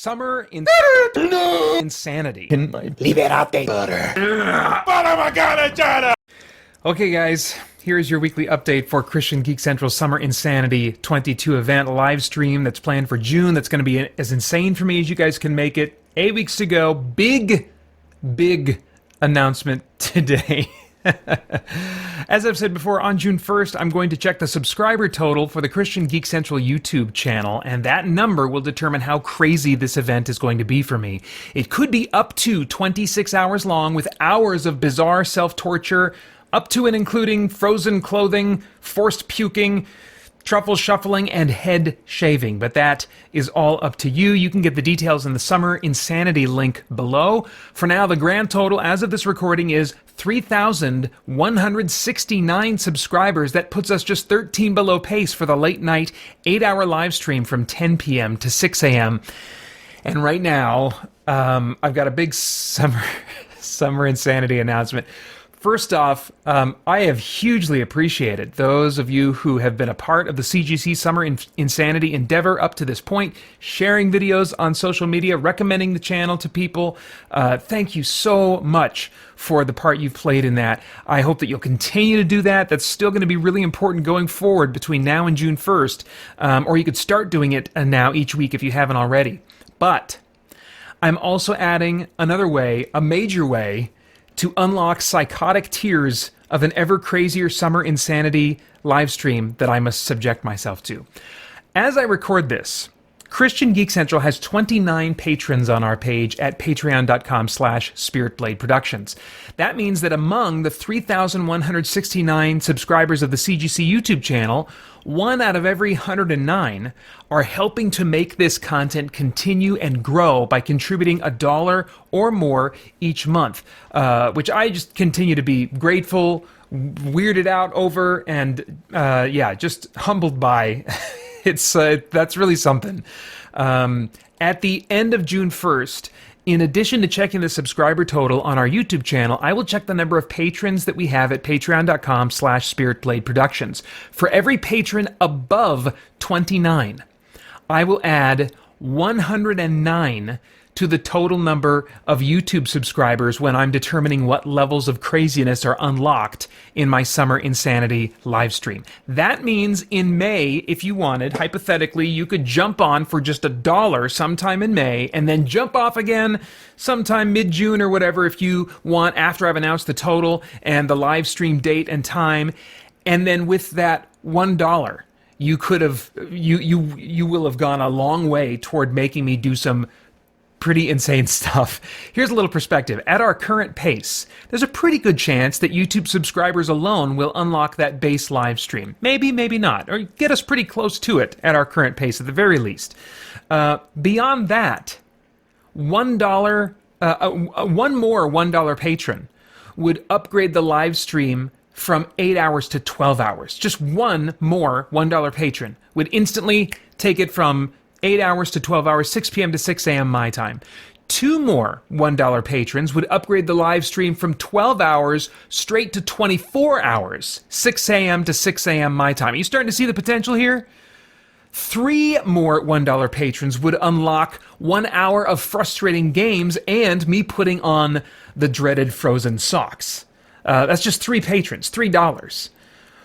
Summer insanity. Liberate butter. Okay, guys, here's your weekly update for Christian Geek Central Summer Insanity 22 event live stream that's planned for June. That's going to be as insane for me as you guys can make it. 8 weeks to go. Big announcement today. As I've said before, on June 1st, I'm going to check the subscriber total for the Christian Geek Central YouTube channel, and that number will determine how crazy this event is going to be for me. It could be up to 26 hours long with hours of bizarre self-torture, up to and including frozen clothing, forced puking, truffle shuffling, and head shaving. But that is all up to you. You can get the details in the Summer Insanity link below. For now, the grand total as of this recording is 3,169 subscribers. That puts us just 13 below pace for the late night 8-hour live stream from 10 p.m. to 6 a.m. And right now, I've got a big Summer Insanity announcement. First off, I have hugely appreciated those of you who have been a part of the CGC Summer Insanity endeavor up to this point, sharing videos on social media, recommending the channel to people. Thank you so much for the part you've played in that. I hope that you'll continue to do that. That's still going to be really important going forward between now and June 1st, or you could start doing it now each week if you haven't already. But I'm also adding another way, a major way, to unlock psychotic tiers of an ever crazier Summer Insanity live stream that I must subject myself to. As I record this, Christian Geek Central has 29 patrons on our page at patreon.com/spiritbladeproductions. That means that among the 3,169 subscribers of the CGC YouTube channel, 1 out of every 109 are helping to make this content continue and grow by contributing $1 or more each month, which I just continue to be grateful, weirded out over, and just humbled by. It's that's really something. At the end of June 1st, in addition to checking the subscriber total on our YouTube channel, I will check the number of patrons that we have at patreon.com/spiritbladeproductions. For every patron above 29, I will add 109 to the total number of YouTube subscribers when I'm determining what levels of craziness are unlocked in my Summer Insanity live stream. That means in May, if you wanted, hypothetically, you could jump on for just $1 sometime in May and then jump off again sometime mid-June or whatever if you want, after I've announced the total and the live stream date and time. And then with that $1, you could have you will have gone a long way toward making me do some pretty insane stuff. Here's a little perspective. At our current pace, there's a pretty good chance that YouTube subscribers alone will unlock that base live stream. Maybe, maybe not, or get us pretty close to it at our current pace at the very least. Beyond that, one more $1 patron would upgrade the live stream from 8 hours to 12 hours. Just one more $1 patron would instantly take it from 8 hours to 12 hours, 6 p.m. to 6 a.m. my time. 2 more $1 patrons would upgrade the live stream from 12 hours straight to 24 hours, 6 a.m. to 6 a.m. my time. Are you starting to see the potential here? 3 more $1 patrons would unlock 1 hour of frustrating games and me putting on the dreaded frozen socks. That's just 3 patrons, $3.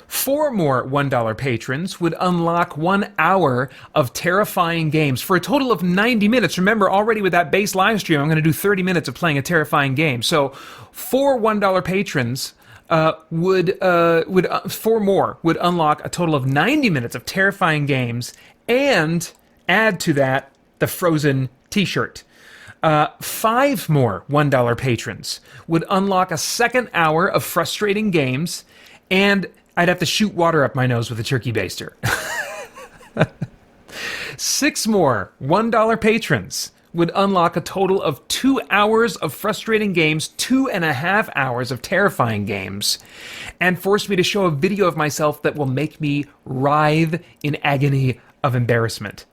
4 more $1 patrons would unlock 1 hour of terrifying games for a total of 90 minutes. Remember, already with that base live stream, I'm going to do 30 minutes of playing a terrifying game. So 4 $1 patrons would 4 more would unlock a total of 90 minutes of terrifying games and add to that the Frozen t-shirt. 5 more $1 patrons would unlock a 2nd hour of frustrating games, and I'd have to shoot water up my nose with a turkey baster. 6 more $1 patrons would unlock a total of 2 hours of frustrating games, 2.5 hours of terrifying games, and force me to show a video of myself that will make me writhe in agony of embarrassment.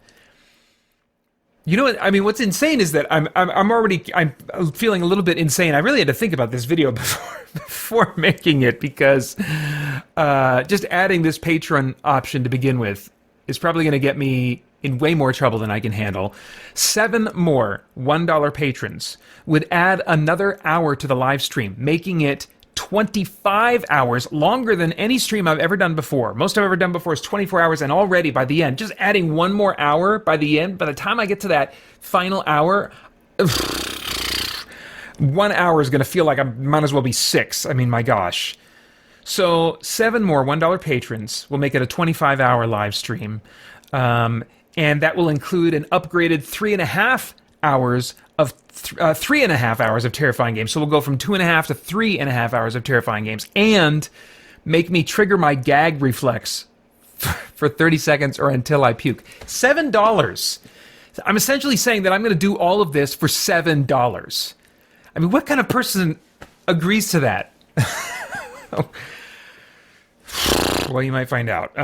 You know what? I mean, what's insane is that I'm feeling a little bit insane. I really had to think about this video before making it, because just adding this Patreon option to begin with is probably going to get me in way more trouble than I can handle. 7 more $1 patrons would add another hour to the live stream, making it 25 hours, longer than any stream I've ever done before. Most I've ever done before is 24 hours, and already by the end, just adding 1 more hour by the end, by the time I get to that final hour, 1 hour is going to feel like I might as well be 6. I mean, my gosh. So 7 more $1 patrons will make it a 25-hour live stream. And that will include an upgraded 3.5 hours of 3.5 hours of Terrifying Games. So we'll go from 2.5 to 3.5 hours of Terrifying Games, and make me trigger my gag reflex for 30 seconds or until I puke. $7. I'm essentially saying that I'm going to do all of this for $7. I mean, what kind of person agrees to that? Well, you might find out.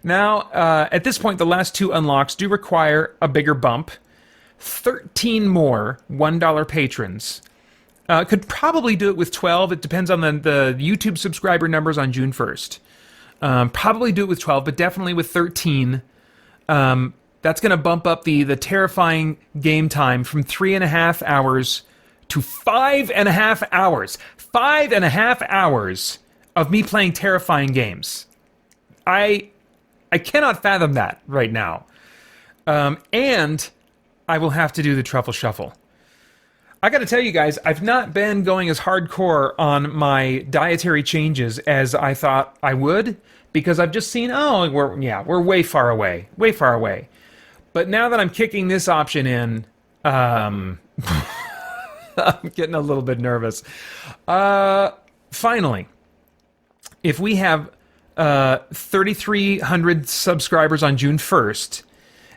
Now, at this point, the last 2 unlocks do require a bigger bump. 13 more $1 patrons. Could probably do it with 12. It depends on the YouTube subscriber numbers on June 1st. Probably do it with 12, but definitely with 13. That's going to bump up the terrifying game time from 3.5 hours to 5.5 hours. 5.5 hours of me playing terrifying games. I cannot fathom that right now. And I will have to do the truffle shuffle. I got to tell you guys, I've not been going as hardcore on my dietary changes as I thought I would, because I've just seen, we're way far away. But now that I'm kicking this option in, I'm getting a little bit nervous. Finally, if we have 3,300 subscribers on June 1st,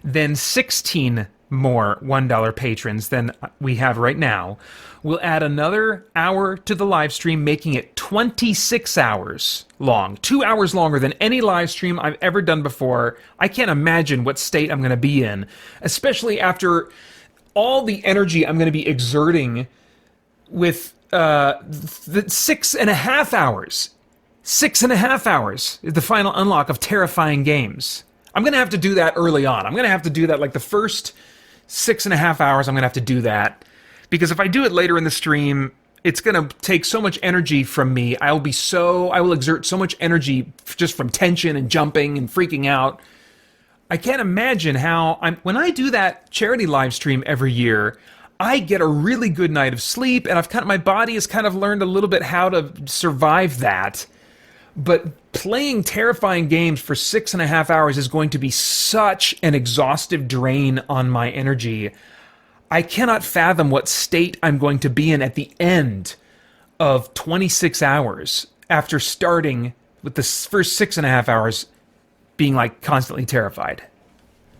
then 16 more $1 patrons than we have right now. We'll add another hour to the live stream, making it 26 hours long. 2 hours longer than any live stream I've ever done before. I can't imagine what state I'm going to be in, especially after all the energy I'm going to be exerting with the 6.5 hours. 6.5 hours is the final unlock of Terrifying Games. I'm going to have to do that early on. I'm going to have to do that like the first 6.5 hours. I'm going to have to do that, because if I do it later in the stream, it's going to take so much energy from me. I will exert so much energy just from tension and jumping and freaking out. I can't imagine how when I do that charity live stream every year, I get a really good night of sleep, and my body has kind of learned a little bit how to survive that. But playing Terrifying Games for 6.5 hours is going to be such an exhaustive drain on my energy. I cannot fathom what state I'm going to be in at the end of 26 hours after starting with the first 6.5 hours being like constantly terrified.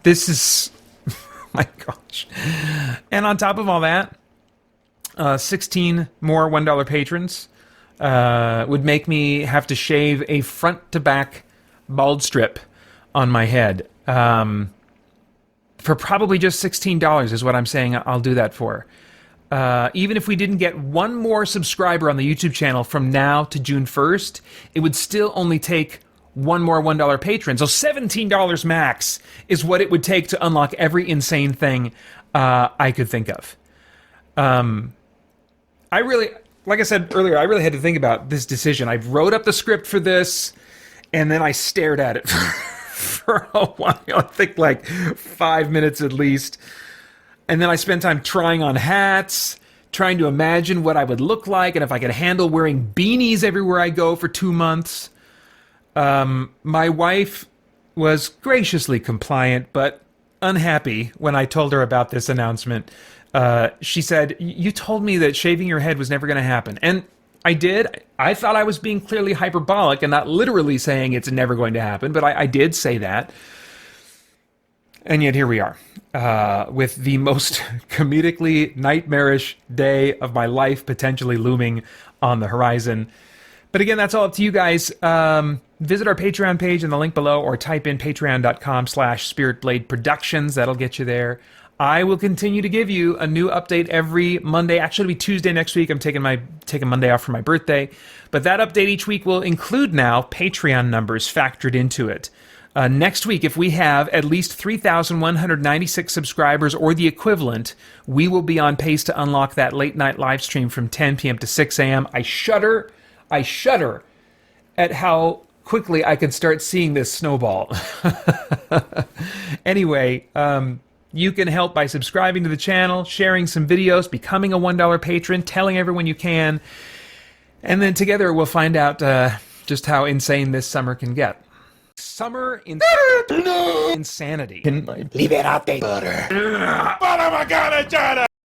This is, my gosh. And on top of all that, 16 more $1 patrons would make me have to shave a front to back bald strip on my head. For probably just $16 is what I'm saying I'll do that for. Even if we didn't get 1 more subscriber on the YouTube channel from now to June 1st, it would still only take 1 more $1 patron. So $17 max is what it would take to unlock every insane thing I could think of. Like I said earlier, I really had to think about this decision. I wrote up the script for this, and then I stared at it for a while. I think like 5 minutes at least. And then I spent time trying on hats, trying to imagine what I would look like, and if I could handle wearing beanies everywhere I go for 2 months. My wife was graciously compliant, but unhappy when I told her about this announcement. She said, "You told me that shaving your head was never going to happen." And I did. I thought I was being clearly hyperbolic and not literally saying it's never going to happen, but I did say that. And yet here we are, with the most comedically nightmarish day of my life potentially looming on the horizon. But again, that's all up to you guys. Visit our Patreon page in the link below, or type in patreon.com/spiritbladeproductions. That'll get you there. I will continue to give you a new update every Monday. Actually, it'll be Tuesday next week. I'm taking Monday off for my birthday. But that update each week will include now Patreon numbers factored into it. Next week, if we have at least 3,196 subscribers or the equivalent, we will be on pace to unlock that late night live stream from 10 p.m. to 6 a.m. I shudder at how quickly I can start seeing this snowball. Anyway, you can help by subscribing to the channel, sharing some videos, becoming a $1 patron, telling everyone you can, and then together we'll find out just how insane this summer can get. Summer insanity. Liberate butter. What am I gonna do?